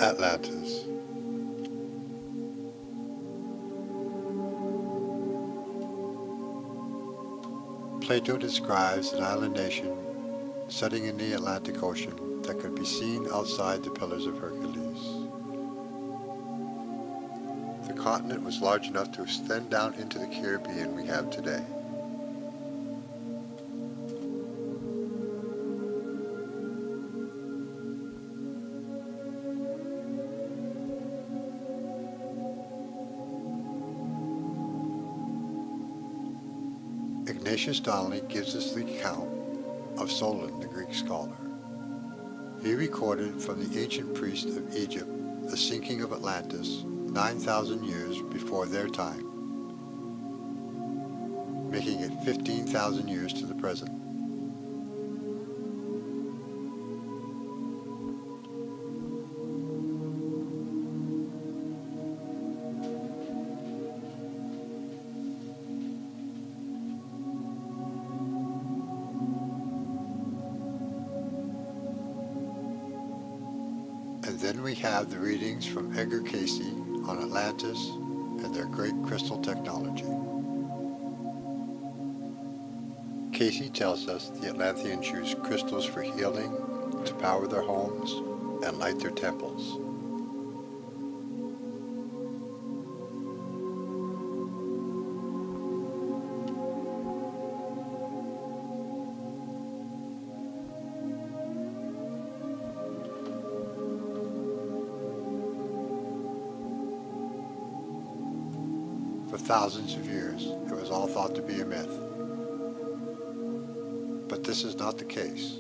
Atlantis. Plato describes an island nation setting in the Atlantic Ocean that could be seen outside the Pillars of Hercules. The continent was large enough to extend down into the Caribbean we have today. Ignatius Donnelly gives us the account of Solon, the Greek scholar. He recorded from the ancient priests of Egypt the sinking of Atlantis 9,000 years before their time, making it 15,000 years to the present. And then we have the readings from Edgar Cayce on Atlantis and their great crystal technology. Cayce tells us the Atlanteans used crystals for healing, to power their homes, and light their temples. For thousands of years, it was all thought to be a myth. But this is not the case.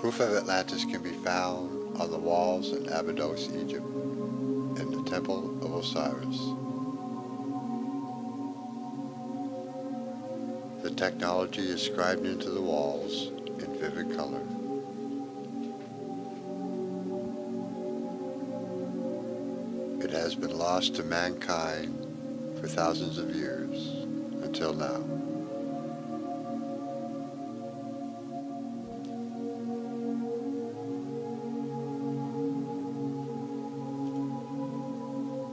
Proof of Atlantis can be found on the walls in Abydos, Egypt, in the Temple of Osiris. The technology is scribed into the walls in vivid color. It has been lost to mankind for thousands of years until now.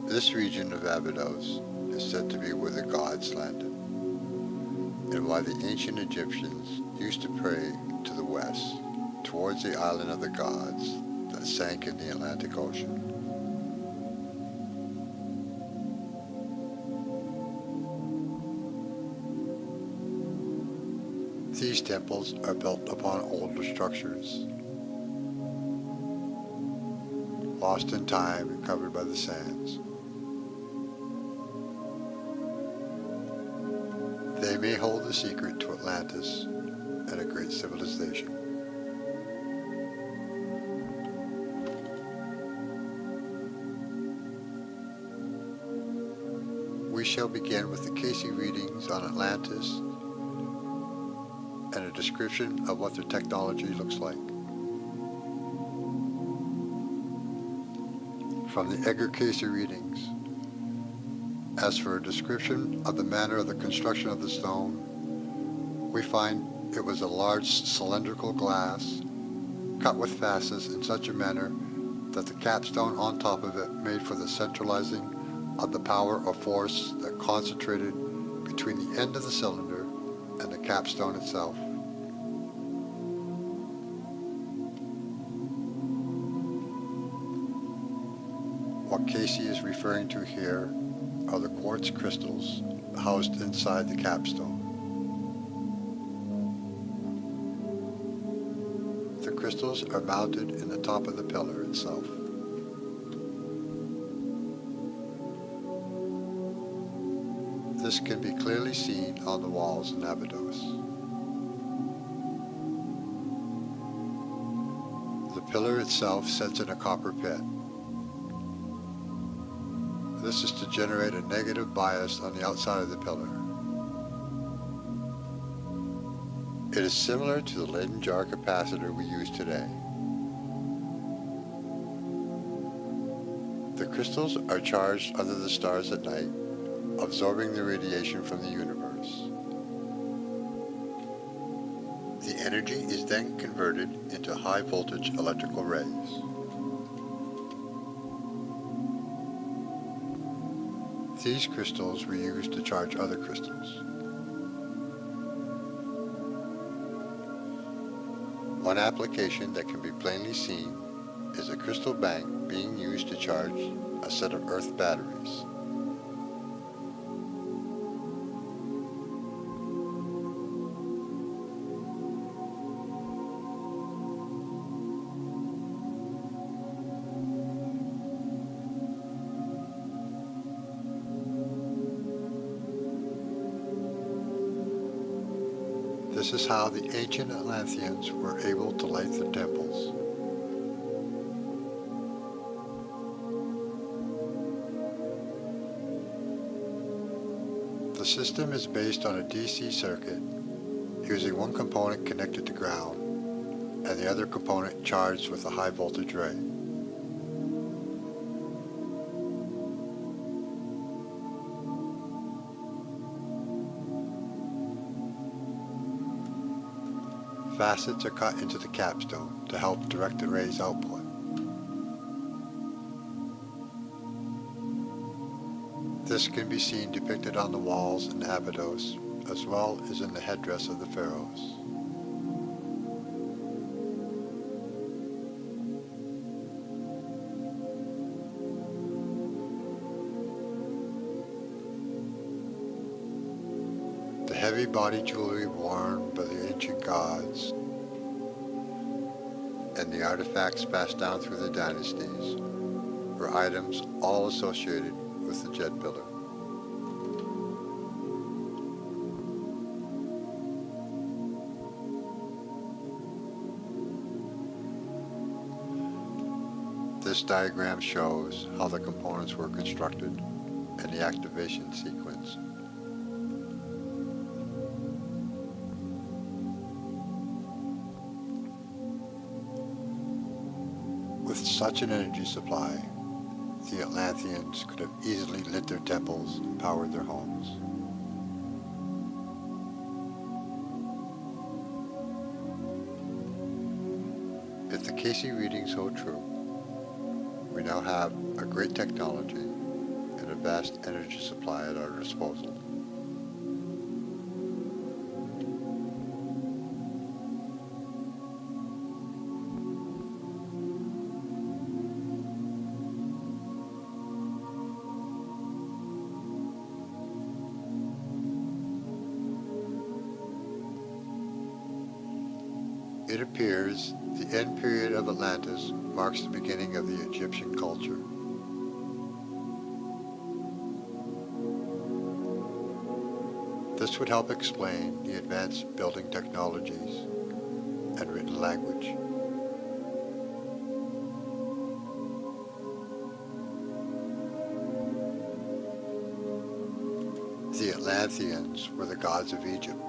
This region of Abydos is said to be where the gods landed, and why the ancient Egyptians used to pray to the west, towards the island of the gods that sank in the Atlantic Ocean. These temples are built upon older structures, lost in time and covered by the sands. They may hold the secret to Atlantis and a great civilization. We shall begin with the Cayce readings on Atlantis and a description of what their technology looks like. From the Edgar Cayce readings, as for a description of the manner of the construction of the stone, we find it was a large cylindrical glass, cut with facets in such a manner that the capstone on top of it made for the centralizing of the power or force that concentrated between the end of the cylinder and the capstone itself. What Cayce is referring to here are the quartz crystals housed inside the capstone. The crystals are mounted in the top of the pillar itself. This can be clearly seen on the walls in Abydos. The pillar itself sits in a copper pit. This is to generate a negative bias on the outside of the pillar. It is similar to the Leyden jar capacitor we use today. The crystals are charged under the stars at night, absorbing the radiation from the universe. The energy is then converted into high voltage electrical rays. These crystals were used to charge other crystals. One application that can be plainly seen is a crystal bank being used to charge a set of Earth batteries. This is how the ancient Atlanteans were able to light their temples. The system is based on a DC circuit using one component connected to ground and the other component charged with a high voltage ray. Facets are cut into the capstone to help direct the ray's output. This can be seen depicted on the walls in Abydos, as well as in the headdress of the pharaohs. The heavy body jewelry worn by the ancient gods and the artifacts passed down through the dynasties were items all associated with the Djed pillar. This diagram shows how the components were constructed and the activation sequence. With such an energy supply, the Atlanteans could have easily lit their temples and powered their homes. If the Casey readings hold true, we now have a great technology and a vast energy supply at our disposal. It appears the end period of Atlantis marks the beginning of the Egyptian culture. This would help explain the advanced building technologies and written language. The Atlanteans were the gods of Egypt.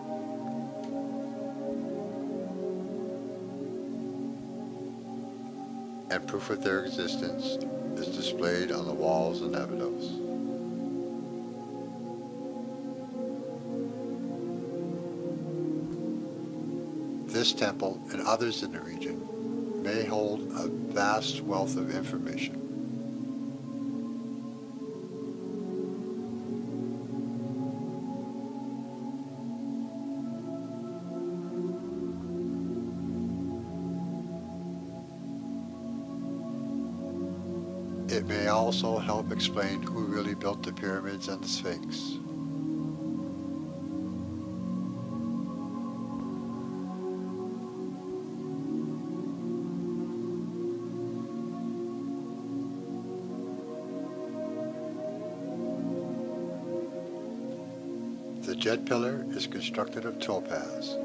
And proof of their existence is displayed on the walls in Abydos. This temple and others in the region may hold a vast wealth of information. It may also help explain who really built the pyramids and the Sphinx. The Djed pillar is constructed of topaz,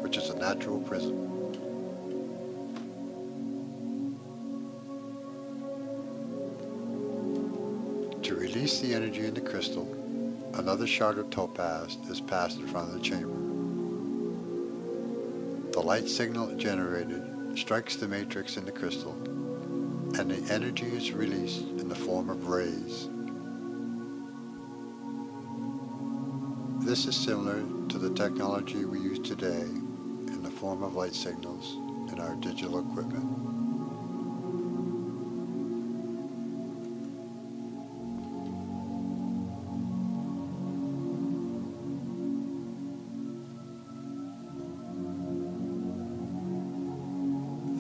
which is a natural prism. To release the energy in the crystal, another shard of topaz is passed in front of the chamber. The light signal generated strikes the matrix in the crystal, and the energy is released in the form of rays. This is similar to the technology we use today in the form of light signals in our digital equipment.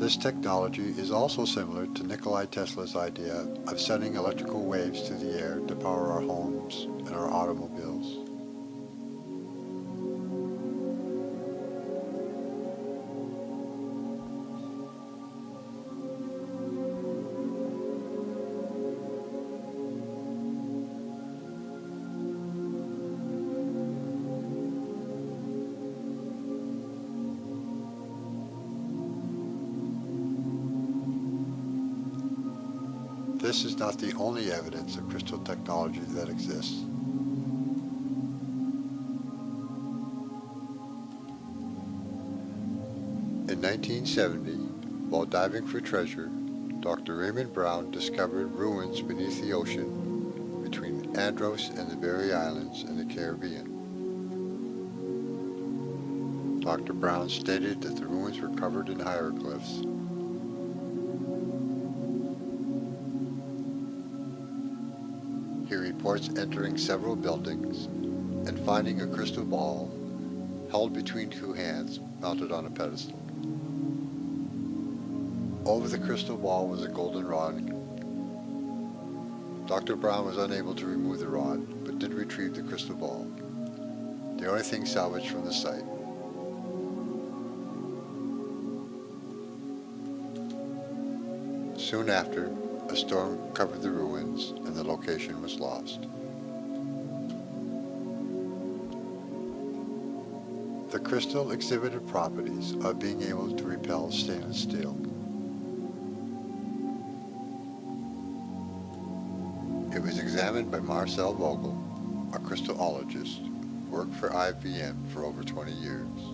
This technology is also similar to Nikola Tesla's idea of sending electrical waves through the air to power our homes and our automobiles. This is not the only evidence of crystal technology that exists. In 1970, while diving for treasure, Dr. Raymond Brown discovered ruins beneath the ocean between Andros and the Berry Islands in the Caribbean. Dr. Brown stated that the ruins were covered in hieroglyphs. He reports entering several buildings and finding a crystal ball held between two hands mounted on a pedestal. Over the crystal ball was a golden rod. Dr. Brown was unable to remove the rod, but did retrieve the crystal ball, the only thing salvaged from the site. Soon after, a storm covered the ruins and the location was lost. The crystal exhibited properties of being able to repel stainless steel. It was examined by Marcel Vogel, a crystallologist who worked for IBM for over 20 years.